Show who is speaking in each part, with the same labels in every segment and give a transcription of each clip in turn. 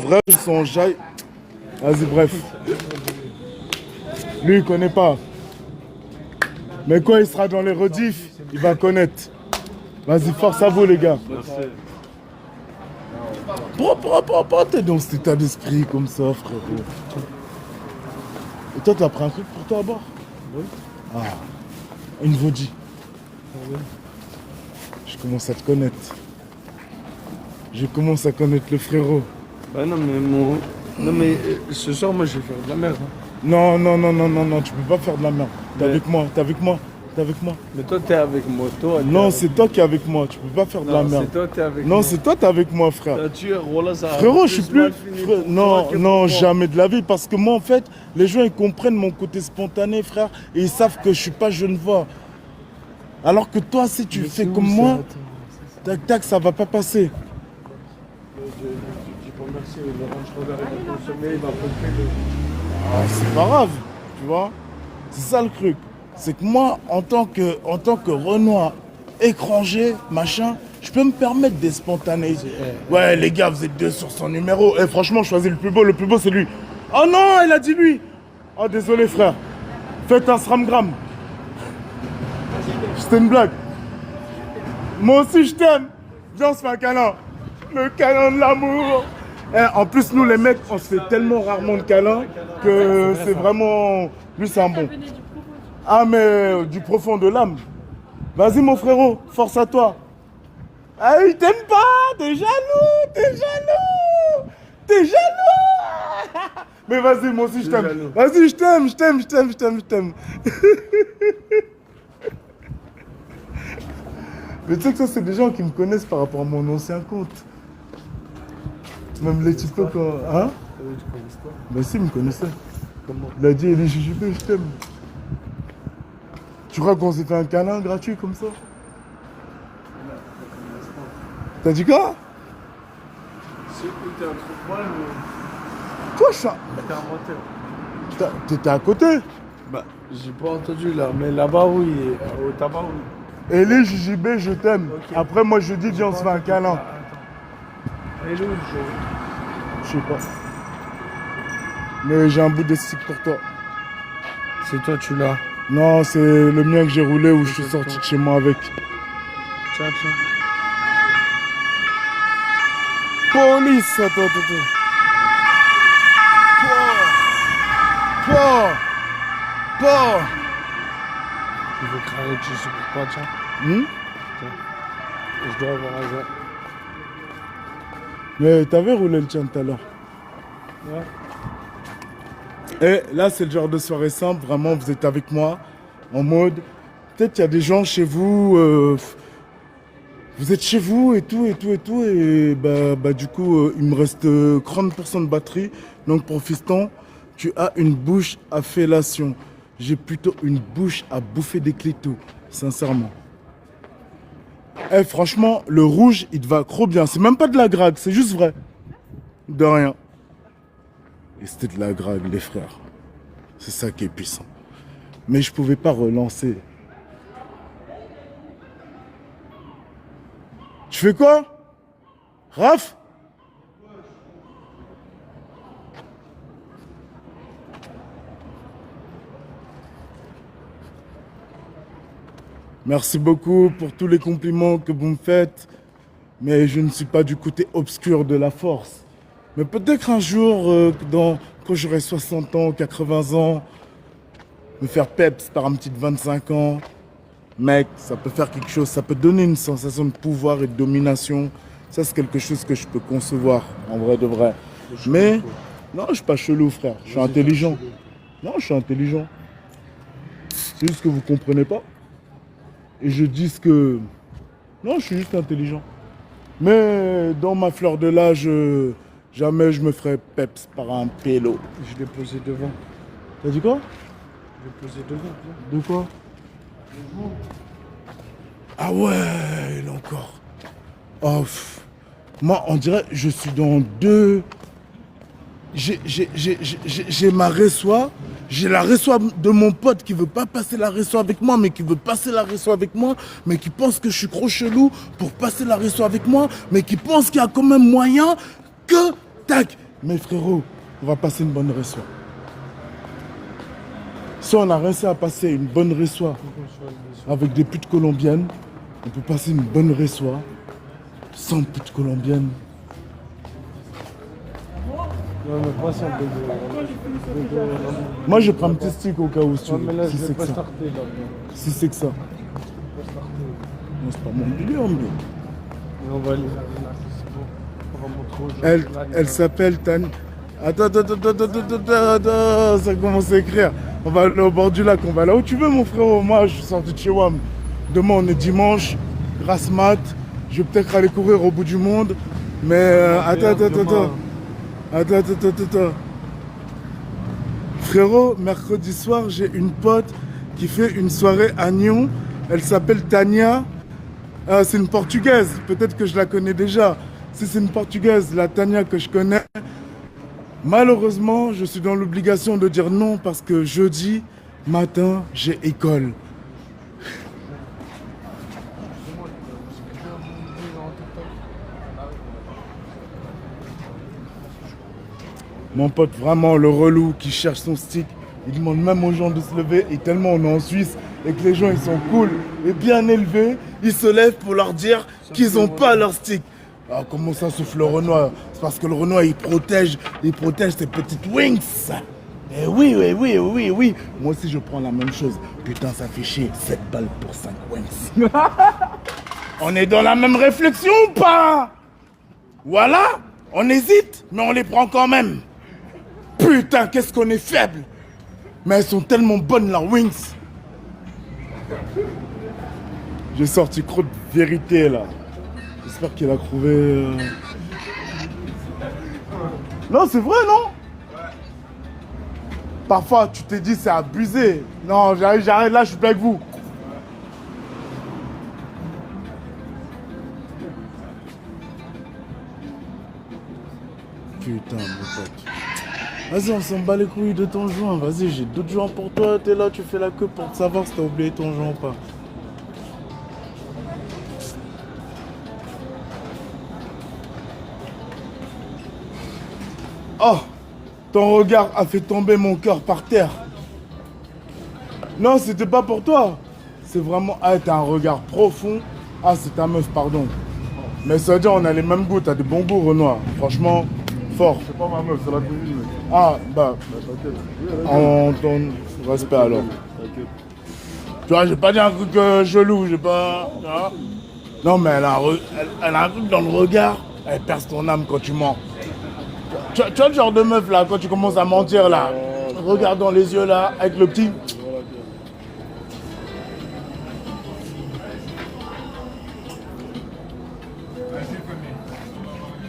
Speaker 1: Vrai, ils sont jailles. Vas-y, bref. Lui, il connaît pas. Mais quand il sera dans les rediffs, il va connaître. Vas-y, force à vous, les gars. Pourquoi t'es dans cet état d'esprit comme ça, frérot? Et toi, t'as pris un truc pour toi à boire? Oui. Ah, une Vodji. Oui. Je commence à te connaître. Je commence à connaître le frérot.
Speaker 2: Bah non mais ce soir moi je vais faire de la merde.
Speaker 1: Non, tu peux pas faire de la merde. T'es avec moi.
Speaker 2: Mais toi t'es avec moi, toi.
Speaker 1: Non, c'est toi qui es avec moi, tu peux pas faire de la merde.
Speaker 2: C'est toi t'es avec moi.
Speaker 1: Non, c'est toi t'es avec moi, frère.
Speaker 2: Ça
Speaker 1: Frérot, je suis plus. Non, jamais de la vie, parce que moi en fait, les gens ils comprennent mon côté spontané, frère, et ils savent que je suis pas Genevois. Alors que toi, si tu fais comme moi, tac tac, ça va pas passer. Ah, c'est pas grave, tu vois. C'est ça le truc. C'est que moi, en tant que Renoir, étranger, machin, je peux me permettre d'être spontané. Ouais, les gars, vous êtes deux sur son numéro. Et franchement, choisis le plus beau c'est lui. Oh non, elle a dit lui. Oh désolé frère. Faites un sramgram. C'était une blague. Moi aussi je t'aime. Viens, on se fait un câlin. Le câlin de l'amour. En plus, nous les mecs, on se fait tellement rarement de câlins que c'est vraiment... Lui, c'est un bon. Ah, mais du profond de l'âme. Vas-y, mon frérot, force à toi. Ah, il t'aime pas. T'es jaloux. Mais vas-y, moi aussi, je t'aime. Vas-y, je t'aime. Mais tu sais que ça, c'est des gens qui me connaissent par rapport à mon ancien compte. Même les types quand... Hein? Ben si, il me connaissait. Comment? Il a dit, Eli Jujubé, je t'aime. Tu crois qu'on s'est fait un câlin gratuit comme ça? T'as dit quoi?
Speaker 2: Si, t'es un truc mal, mais...
Speaker 1: Quoi, ça?
Speaker 2: T'es un menteur.
Speaker 1: T'étais à côté?
Speaker 2: Bah, j'ai pas entendu là, mais là-bas, oui, au tabac, oui.
Speaker 1: Eli Jujubé, je t'aime. Okay. Après, moi, je dis, viens, on se fait un câlin.
Speaker 2: Et l'autre,
Speaker 1: je sais pas. Mais j'ai un bout de stick pour toi.
Speaker 2: C'est toi, tu l'as?
Speaker 1: Non, c'est le mien que j'ai roulé où je suis sorti de chez moi avec.
Speaker 2: Tiens.
Speaker 1: Police, attends. Toi.
Speaker 2: Tu veux cramer dessus pour toi, tiens? Tiens. Je dois avoir un joint.
Speaker 1: Mais t'avais roulé le tien tout à l'heure.
Speaker 2: Ouais.
Speaker 1: Et là, c'est le genre de soirée simple. Vraiment, vous êtes avec moi. En mode, peut-être qu'il y a des gens chez vous. Vous êtes chez vous et tout. Et du coup, il me reste 30% de batterie. Donc, pour Fiston, tu as une bouche à fellation. J'ai plutôt une bouche à bouffer des clitos. Sincèrement. Franchement, le rouge, il te va trop bien. C'est même pas de la drague, c'est juste vrai. De rien. Et c'était de la drague, les frères. C'est ça qui est puissant. Mais je pouvais pas relancer. Tu fais quoi? Raph? Merci beaucoup pour tous les compliments que vous me faites. Mais je ne suis pas du côté obscur de la force. Mais peut-être un jour, quand j'aurai 60 ans, 80 ans, me faire peps par un petit de 25 ans, mec, ça peut faire quelque chose, ça peut donner une sensation de pouvoir et de domination. Ça, c'est quelque chose que je peux concevoir, en vrai de vrai. Mais, non, je suis pas chelou, frère. Je suis intelligent. Non, je suis intelligent. C'est juste que vous comprenez pas. Et je dis ce que... Non, je suis juste intelligent. Mais dans ma fleur de l'âge, jamais je me ferai peps par un pélo.
Speaker 2: Je l'ai posé devant.
Speaker 1: T'as dit quoi?
Speaker 2: Je l'ai posé devant.
Speaker 1: De quoi? Ah ouais, il est encore. Oh, moi, on dirait je suis dans deux... J'ai ma reçoit. J'ai la reçoit de mon pote qui veut pas passer la reçoit avec moi, mais qui veut passer la reçoit avec moi, mais qui pense que je suis trop chelou pour passer la reçoit avec moi, mais qui pense qu'il y a quand même moyen que, tac, Mais frérot, on va passer une bonne reçoit. Si on a réussi à passer une bonne reçoit avec des putes colombiennes, on peut passer une bonne reçoit sans putes colombiennes.
Speaker 2: Non, mais pas ça,
Speaker 1: Moi, je prends un petit stick au cas où si tu
Speaker 2: ouais, mais là,
Speaker 1: veux. Si
Speaker 2: je vais
Speaker 1: c'est que
Speaker 2: pas
Speaker 1: ça.
Speaker 2: starter, là.
Speaker 1: Si c'est que ça. Non, c'est pas mon délire, mais...
Speaker 2: Mais on va aller vers là, c'est bon. On va montrer aux gens.
Speaker 1: Elle s'appelle Tania. Attends, ça commence à écrire. On va aller au bord du lac, on va là où tu veux, mon frérot. Moi, je suis sorti de chez WAM. Demain, on est dimanche, grasse mat. Je vais peut-être aller courir au bout du monde. Mais attends. Frérot, mercredi soir, j'ai une pote qui fait une soirée à Nyon. Elle s'appelle Tania. C'est une Portugaise. Peut-être que je la connais déjà. Si c'est une Portugaise, la Tania que je connais, malheureusement, je suis dans l'obligation de dire non parce que jeudi matin, j'ai école. Mon pote, vraiment le relou qui cherche son stick, il demande même aux gens de se lever et tellement on est en Suisse et que les gens ils sont cool et bien élevés, ils se lèvent pour leur dire qu'ils n'ont pas leur stick. Ah, comment ça souffle le Renoir? C'est parce que le Renoir il protège ses petites wings. Eh oui. Moi aussi je prends la même chose. Putain ça fait chier, 7 balles pour 5 wings. On est dans la même réflexion ou pas? Voilà, on hésite, mais on les prend quand même. Putain, qu'est-ce qu'on est faible. Mais elles sont tellement bonnes, leurs wings. J'ai sorti trop de vérité, là. J'espère qu'il a trouvé... Non, c'est vrai, non? Parfois, tu t'es dit, c'est abusé. Non, j'arrête, là, je suis plus avec vous. Putain, mon pote. Vas-y, on s'en bat les couilles de ton joint. Vas-y, j'ai d'autres joints pour toi. T'es là, tu fais la queue pour savoir si t'as oublié ton joint ou pas. Oh, ton regard a fait tomber mon cœur par terre. Non, c'était pas pour toi. C'est vraiment... Ah, t'as un regard profond. Ah, c'est ta meuf, pardon. Mais ça veut dire on a les mêmes goûts. T'as des bons goûts, Renoir. Franchement... Fort.
Speaker 3: C'est pas ma meuf, c'est la cousine, mec.
Speaker 1: Ah, bah,
Speaker 3: T'inquiète.
Speaker 1: en ton respect alors.
Speaker 3: T'inquiète.
Speaker 1: Tu vois, j'ai pas dit un truc chelou, j'ai pas... hein. Non, mais elle a un truc dans le regard, elle perce ton âme quand tu mens. Tu vois le genre de meuf là, quand tu commences à mentir là, regarde dans les yeux là, avec le petit...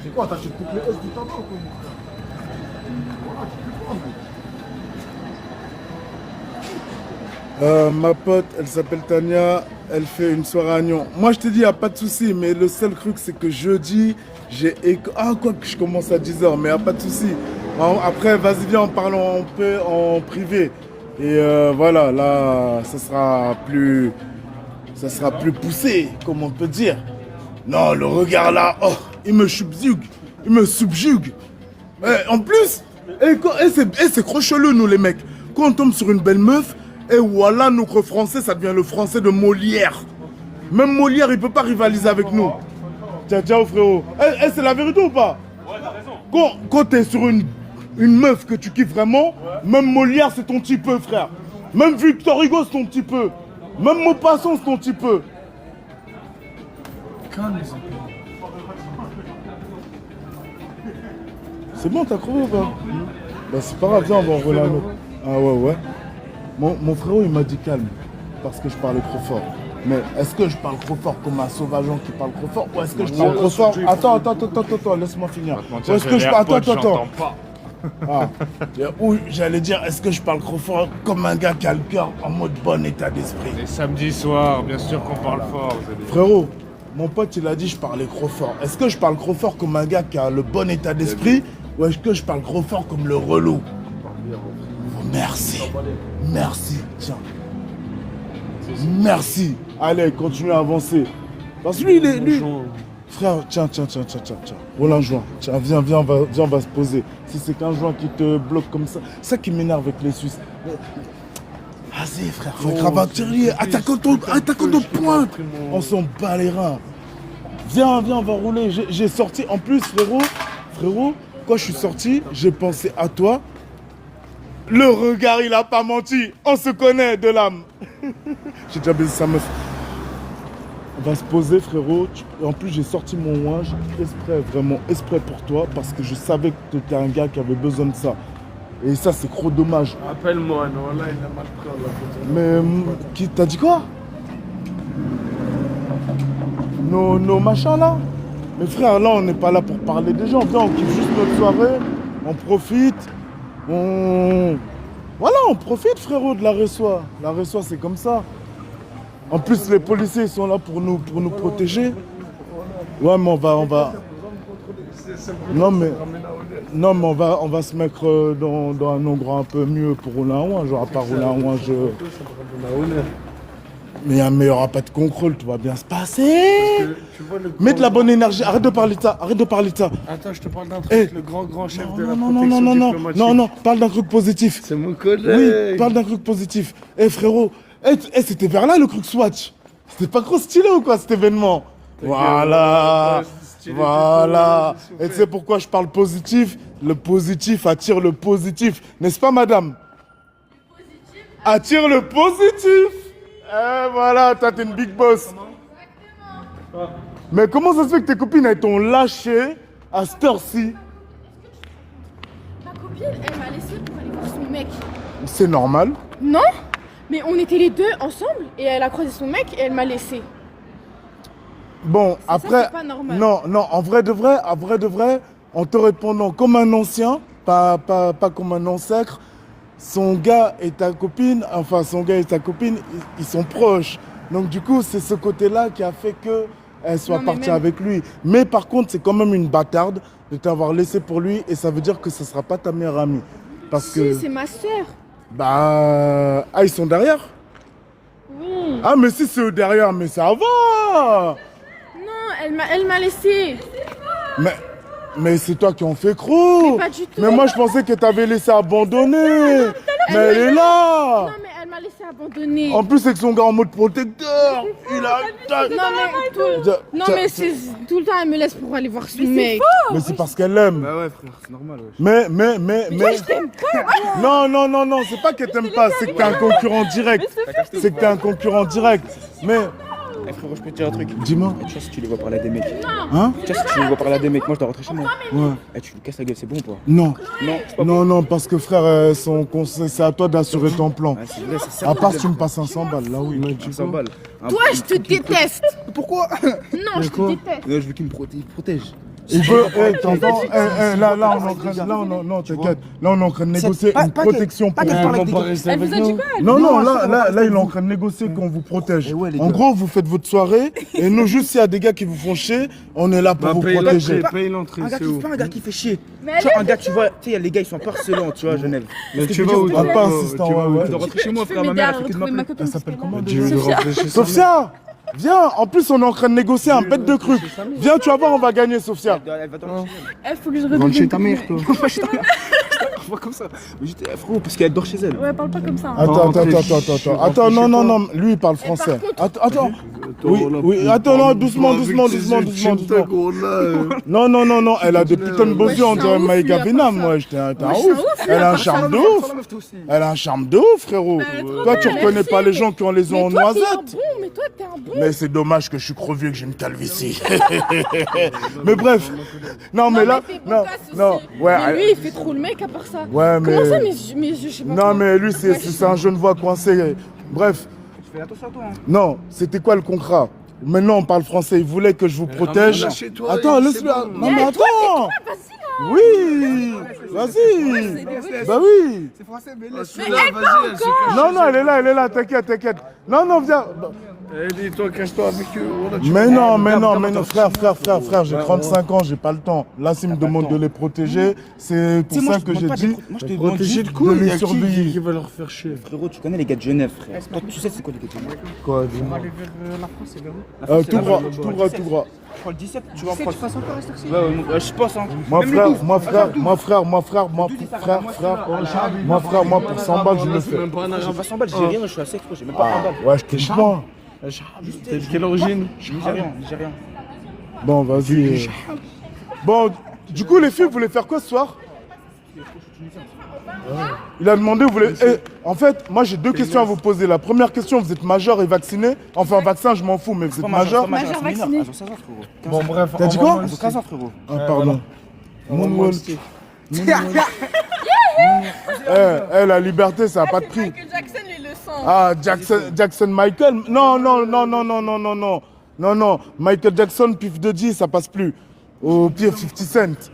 Speaker 3: C'est quoi, t'achètes toutes les S du tabac ou quoi, mon frère? Voilà, tu fais quoi?
Speaker 1: Ma pote, elle s'appelle Tania, elle fait une soirée à Nyon. Moi je te dis, y a pas de souci, mais le seul truc c'est que jeudi, j'ai école. Ah, quoi que je commence à 10h, mais y a pas de souci. Après, vas-y, viens, en parlant un peu en privé. Et voilà, là, ça sera plus poussé, comme on peut dire. Non, le regard là, oh, il me subjugue. En plus, c'est trop chelou, nous les mecs. Quand on tombe sur une belle meuf, et voilà, notre français, ça devient le français de Molière. Même Molière, il peut pas rivaliser avec nous. Ciao, frérot. C'est la vérité ou pas?
Speaker 4: Ouais, t'as raison.
Speaker 1: Quand t'es sur une meuf que tu kiffes vraiment, même Molière, c'est ton petit peu, frère. Même Victor Hugo, c'est ton petit peu. Même Maupassant, c'est ton petit peu. C'est bon, t'as trouvé ou pas? Bah c'est pas grave, viens, on va envoyer un autre. Ah ouais. Mon frérot, il m'a dit calme, parce que je parlais trop fort. Mais est-ce que je parle trop fort comme un sauvageon qui parle trop fort? Ou est-ce que je parle trop fort? Attends, laisse-moi finir. Ou est-ce que je parle... Attends. Ah. Ou j'allais dire, est-ce que je parle trop fort comme un gars qui a le cœur en mode bon état d'esprit?
Speaker 4: Les samedis soirs, bien sûr qu'on parle fort. Vous avez...
Speaker 1: Frérot, mon pote il a dit je parlais trop fort. Est-ce que je parle trop fort comme un gars qui a le bon état d'esprit? Ou est-ce que je parle trop fort comme le relou? Oh, merci, tiens. Merci. Allez, continue à avancer. Parce que lui, Frère, tiens. Roule un joint. Tiens, viens, on va se poser. Si c'est qu'un joint qui te bloque comme ça, c'est ça qui m'énerve avec les Suisses. Vas-y, frère, faut être aventurier. Attaquons ton pointe. On s'en bat les reins. Viens, on va rouler. J'ai sorti, en plus, frérot, quand je suis sorti, j'ai pensé à toi. Le regard, il a pas menti. On se connaît de l'âme. J'ai déjà baisé sa meuf. On va se poser, frérot. En plus, j'ai sorti mon ouinge vraiment exprès pour toi, parce que je savais que tu étais un gars qui avait besoin de ça. Et ça, c'est trop dommage.
Speaker 2: Appelle-moi, non, là, il a mal pris la photo.
Speaker 1: Mais qui t'as dit quoi? Nos machins là? Mais frère, là, on n'est pas là pour parler des gens. Viens, on kiffe juste notre soirée. On profite. Voilà, on profite, frérot, de la Ressoie. La Ressoie, c'est comme ça. En plus, les policiers ils sont là pour nous protéger. Ouais, mais on va... Non, mais on va se mettre dans un endroit un peu mieux pour rouler un ouin. Genre, à pas rouler un ouin, Mais il n'y aura pas de contrôle, tout va bien se passer. Mets de la bonne énergie, arrête de parler de ça.
Speaker 2: Attends, je te parle d'un truc, le grand chef de la protection diplomatique.
Speaker 1: Non, parle d'un truc positif.
Speaker 2: C'est mon collègue.
Speaker 1: Oui, parle d'un truc positif. Frérot, c'était vers là le truc Swatch. C'était pas trop stylé ou quoi cet événement? Voilà. Et tu sais pourquoi je parle positif? Le positif attire le positif. N'est-ce pas, madame? Le positif attire le positif. Voilà, toi t'es une big boss. Exactement. Mais comment ça se fait que tes copines elles t'ont lâché à cette heure-ci?
Speaker 5: Ma copine, elle m'a laissé pour aller voir son mec.
Speaker 1: C'est normal.
Speaker 5: Non, mais on était les deux ensemble et elle a croisé son mec et elle m'a laissé.
Speaker 1: Bon, après,
Speaker 5: c'est pas normal.
Speaker 1: Non, en vrai de vrai, en te répondant comme un ancien, pas comme un ancêtre, son gars et ta copine, ils sont proches. Donc du coup, c'est ce côté-là qui a fait qu'elle soit partie avec lui. Mais par contre, c'est quand même une bâtarde de t'avoir laissé pour lui et ça veut dire que ce ne sera pas ta meilleure amie. Parce que...
Speaker 5: c'est ma soeur.
Speaker 1: ils sont derrière?
Speaker 5: Oui.
Speaker 1: Ah, mais si c'est eux derrière, mais ça va.
Speaker 5: Non, elle m'a laissé.
Speaker 1: Mais c'est toi qui en fais croc.
Speaker 5: Mais pas du tout.
Speaker 1: Mais moi, je pensais que t'avais laissé abandonner. Mais elle est là.
Speaker 5: Non, mais elle m'a laissé abandonner.
Speaker 1: En plus, avec son gars en mode protecteur.
Speaker 5: Mais c'est tout le temps, elle me laisse pour aller voir son mec.
Speaker 1: Mais c'est parce qu'elle l'aime.
Speaker 2: Bah ouais, frère, c'est normal. Ouais.
Speaker 1: Mais...
Speaker 5: je t'aime pas.
Speaker 1: Non, c'est pas qu'elle t'aime pas, c'est que t'es un concurrent direct. Mais...
Speaker 6: frérot, je peux te dire un truc.
Speaker 1: Dis-moi.
Speaker 6: Tu vois, si tu les vois parler à des mecs.
Speaker 1: Hein?
Speaker 6: Tu vois, si tu les vois parler à des mecs, moi je dois rentrer chez moi.
Speaker 1: Ouais.
Speaker 6: Tu lui casses la gueule, c'est bon ou pas?
Speaker 1: Non, parce que frère, c'est à toi d'assurer ton plan.
Speaker 6: C'est vrai, c'est ça.
Speaker 1: À part si tu me passes un 100 balles, là oui.
Speaker 6: 100 balles.
Speaker 5: Toi, je te déteste.
Speaker 6: Pourquoi?
Speaker 5: Non, je te déteste.
Speaker 6: Je veux qu'il me protège.
Speaker 1: Il veut, t'entends, là, on est en train de, non, t'inquiète, là, on est en train de négocier une protection pour vous.
Speaker 5: Elle vous a dit quoi?
Speaker 1: Non, là, il est en train de négocier qu'on vous protège. En gros, vous faites votre soirée, et nous, juste s'il y a des gars qui vous font chier, on est là pour vous protéger.
Speaker 2: Paye l'entrée,
Speaker 6: Un gars
Speaker 2: c'est
Speaker 6: qui
Speaker 2: où?
Speaker 6: fait un gars qui fait chier. Tu vois, un gars, tu vois, tu sais, les gars, ils sont parcelants, tu vois, à Genève.
Speaker 2: Mais tu vas où?
Speaker 1: Ah, pas insistant, ouais.
Speaker 6: Je dois rentrer chez moi, frère, ma mère, elle fait que de m'appeler.
Speaker 1: Elle s'appelle comment?
Speaker 2: Tu veux rentrer chez
Speaker 1: Sophia! Viens, en plus on est en train de négocier un bête de trucs. Viens, tu vas voir, on va gagner, Sophia.
Speaker 6: Elle va dans
Speaker 5: Il faut que je
Speaker 2: Rentre chez ta mère, toi.
Speaker 6: Pas comme ça. Mais j'étais frérot, parce qu'elle dort chez elle.
Speaker 5: Ouais, parle pas comme ça.
Speaker 1: Attends, non, lui il parle français. Attends. Oui, attends, non, doucement. Non, elle a des putains de beaux yeux, on dirait Maïga Benam, moi, j'étais un ouf. Elle a un charme de ouf, frérot. Toi, tu reconnais pas les gens qui ont les yeux en noisette.
Speaker 5: Mais toi, t'es un bon.
Speaker 1: Mais c'est dommage que je suis crevier, que j'ai une calvitie. Mais bref. Non, mais là. Non. Ouais.
Speaker 5: Mais lui, il fait trop le mec à part ça.
Speaker 1: Ouais, mais.
Speaker 5: Comment ça, mes yeux, je sais pas.
Speaker 1: Non, mais lui, c'est un jeune voix coincé. Bref.
Speaker 6: Fais attention à toi.
Speaker 1: Non, c'était quoi le contrat? Maintenant, on parle français. Il voulait que je vous protège. Attends, laisse-le. Non, mais attends. Oui. Vas-y. Bah oui.
Speaker 6: C'est français, mais
Speaker 1: Non, elle est là. T'inquiète. Non, viens.
Speaker 2: Dis-toi, cache-toi avec eux.
Speaker 1: Mais non, frère, j'ai 35 ans, j'ai pas le temps. Là, s'ils me demandent de les protéger, c'est pour ça que j'ai dit
Speaker 2: Protéger le coup,
Speaker 1: de
Speaker 2: il y
Speaker 1: les
Speaker 2: a
Speaker 1: surveiller.
Speaker 2: qui va leur faire chier.
Speaker 6: frérot, tu connais les gars de Genève, frère. Toi, tu sais c'est quoi les gars de Genève?
Speaker 1: Quoi, dis-moi.
Speaker 2: Vers la France, c'est vers où?
Speaker 1: Tout droit.
Speaker 6: Je crois le 17, tu vas en
Speaker 2: 17,
Speaker 6: France.
Speaker 2: tu passes encore à cette heure-ci?
Speaker 6: Ouais, je pense, hein.
Speaker 1: Moi
Speaker 6: Même le
Speaker 1: frère,
Speaker 6: 12.
Speaker 1: moi frère,
Speaker 6: Attends,
Speaker 1: moi frère, moi frère, moi
Speaker 6: Le 12, il
Speaker 1: frère,
Speaker 6: s'arrête.
Speaker 1: frère,
Speaker 6: Moi,
Speaker 1: moi frère, moi pour 100 balles je le
Speaker 2: C'est
Speaker 1: fais.
Speaker 2: même pas un
Speaker 6: J'ai
Speaker 2: arabe.
Speaker 6: pas 100 balles, j'ai rien, je suis assez expo, j'ai même pas 1 balle.
Speaker 1: Ouais, je te dis pas.
Speaker 2: T'es de quelle origine?
Speaker 6: Nigérian.
Speaker 1: Bon, vas-y. Bon, du coup, les filles, vous voulez faire quoi ce soir? Il a demandé, vous voulez. En fait, moi j'ai deux questions à vous poser. La première question, vous êtes majeur et vacciné? Enfin, vaccin, je m'en fous, mais vous êtes majeur?
Speaker 5: Majeur vacciné.
Speaker 6: Ils ont 16 ans, frérot.
Speaker 2: Bon, bref.
Speaker 1: T'as dit quoi?
Speaker 6: Ils ont 15 ans, frérot.
Speaker 1: Ah, pardon.
Speaker 2: Moonwalk.
Speaker 1: La liberté, ça n'a pas de prix.
Speaker 5: Michael Jackson, les leçons.
Speaker 1: Ah, Jackson Michael. Non, non, non, non, non, non, non, non. Non, non. Michael Jackson, Pif Dodgy, ça passe plus. Au pire, 50 Cent.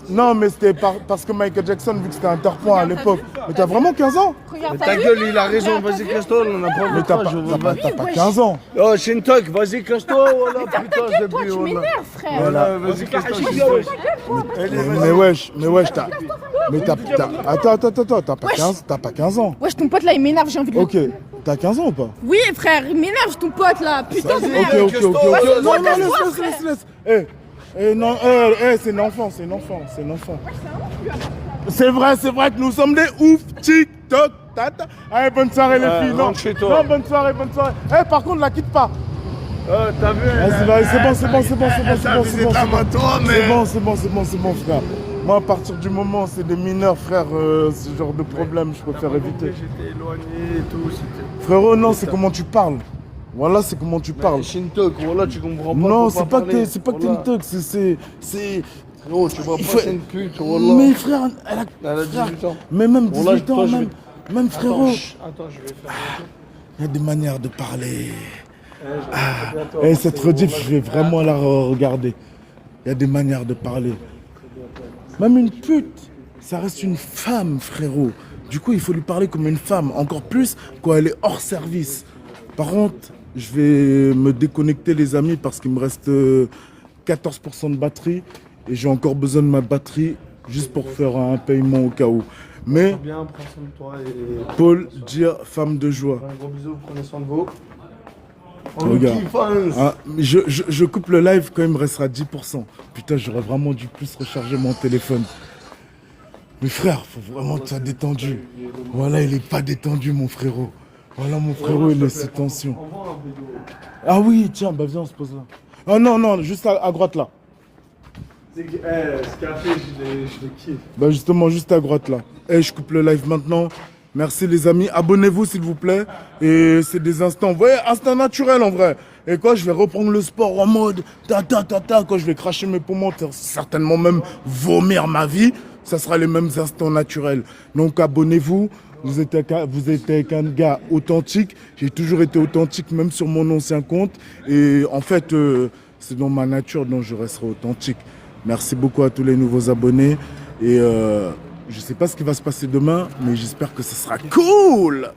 Speaker 1: Non, mais c'était parce que Michael Jackson, vu que c'était un tarpon à l'époque. Mais t'as vraiment 15 ans?
Speaker 5: Regarde
Speaker 2: Ta gueule, il a raison, vas-y, casse-toi, on en a pas
Speaker 1: Mais t'as pas 15 ans.
Speaker 2: Oh, Shintok, vas-y, casse-toi, voilà, putain, j'ai
Speaker 5: toi,
Speaker 2: bu,
Speaker 5: tu
Speaker 2: voilà.
Speaker 5: m'énerves, frère.
Speaker 2: Voilà, vas-y, casse-toi.
Speaker 1: Mais wesh, t'as. Mais attends, t'as pas 15 ans.
Speaker 5: Wesh, ton pote là, il m'énerve, j'ai envie de le...
Speaker 1: Ok, t'as 15 ans ou pas?
Speaker 5: Oui, frère, il m'énerve, ton pote là. Putain, de
Speaker 1: Ok,
Speaker 5: merde.
Speaker 1: ok. Non, laisse. Non, c'est un enfant. C'est vrai que nous sommes des ouf, TikTok, tata. Allez, bonne soirée les filles. Non,
Speaker 2: rentre chez toi.
Speaker 1: Non, bonne soirée. Par contre, la quitte pas.
Speaker 2: T'as vu?
Speaker 1: Vas-y, c'est bon, c'est bon, frère. Moi, à partir du moment où c'est des mineurs, frère, ce genre de problème, je préfère éviter.
Speaker 2: J'étais éloigné et tout, c'était...
Speaker 1: Frérot, non, c'est comment tu parles. Voilà, c'est comment tu parles.
Speaker 2: Shintok, voilà, tu comprends pas.
Speaker 1: Non,
Speaker 2: faut
Speaker 1: c'est pas que
Speaker 2: parler.
Speaker 1: t'es une thug, c'est...
Speaker 2: Gros, tu vois
Speaker 1: Il
Speaker 2: pas,
Speaker 1: faut-
Speaker 2: c'est une pute, voilà.
Speaker 1: Mais frère, elle
Speaker 2: Elle a 18 ans.
Speaker 1: Mais même
Speaker 2: Voilà,
Speaker 1: 18 ans,
Speaker 2: toi, je
Speaker 1: même frérot.
Speaker 2: Attends, je vais faire
Speaker 1: Il y a des manières de parler. Cette rediff, je vais vraiment la regarder. Il y a des manières de parler. Même une pute, ça reste une femme, frérot. Du coup, il faut lui parler comme une femme. Encore plus quand elle est hors service. Par contre, je vais me déconnecter, les amis, parce qu'il me reste 14% de batterie. Et j'ai encore besoin de ma batterie juste pour faire un paiement au cas où. Mais,
Speaker 2: bien, prends soin de toi et...
Speaker 1: Paul, dire femme de joie.
Speaker 2: Un gros bisou, prenez soin de vous.
Speaker 1: Regarde. Je coupe le live quand il me restera 10%. Putain, j'aurais vraiment dû plus recharger mon téléphone. Mais frère, faut vraiment que tu sois détendu. Voilà, il est pas détendu, mon frérot. Voilà, mon frérot, il est sous tension. Ah oui, tiens, bah viens, on se pose là. Ah non, juste à droite là.
Speaker 2: Ce café, je le kiffe.
Speaker 1: Bah justement, juste à droite là. Je coupe le live maintenant. Merci les amis, abonnez-vous s'il vous plaît. Et c'est des instants, vous voyez, instant naturel en vrai. Et quand je vais reprendre le sport en mode quand je vais cracher mes poumons, certainement même vomir ma vie, ça sera les mêmes instants naturels. Donc abonnez-vous, vous êtes avec un gars authentique. J'ai toujours été authentique, même sur mon ancien compte. Et en fait, c'est dans ma nature, donc je resterai authentique. Merci beaucoup à tous les nouveaux abonnés. Et je sais pas ce qui va se passer demain, mais j'espère que ce sera cool.